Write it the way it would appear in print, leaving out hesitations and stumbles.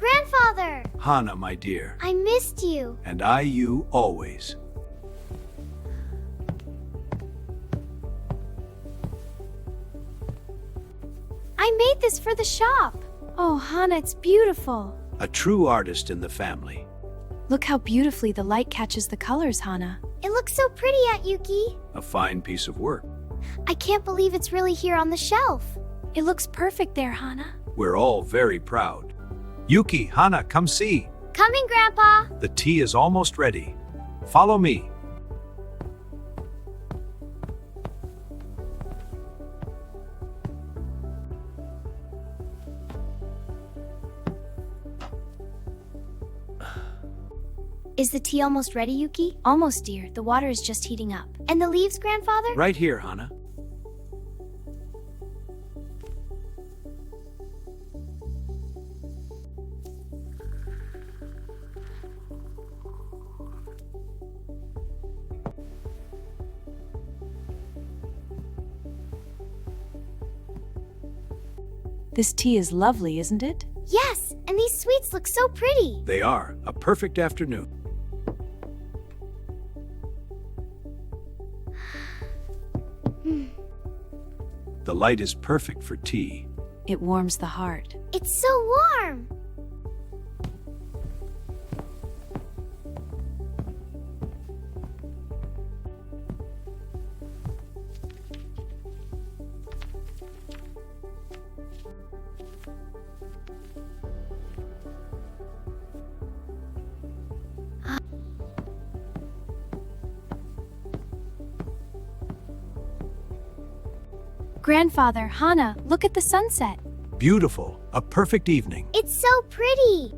Grandfather! Hannah, my dear. I missed you. And I you always. I made this for the shop. Oh, Hannah, it's beautiful. A true artist in the family. Look how beautifully the light catches the colors, Hannah. It looks so pretty, Aunt Yuki. A fine piece of work. I can't believe it's really here on the shelf. It looks perfect there, Hannah. We're all very proud. Yuki, Hannah, come see. Coming, Grandpa. The tea is almost ready. Follow me. Is the tea almost ready, Yuki? Almost, dear. The water is just heating up. And the leaves, Grandfather? Right here, Hannah. This tea is lovely, isn't it? Yes, and these sweets look so pretty. They are a perfect afternoon. The light is perfect for tea. It warms the heart. It's so warm. Grandfather, Hannah, look at the sunset. Beautiful. A perfect evening. It's so pretty.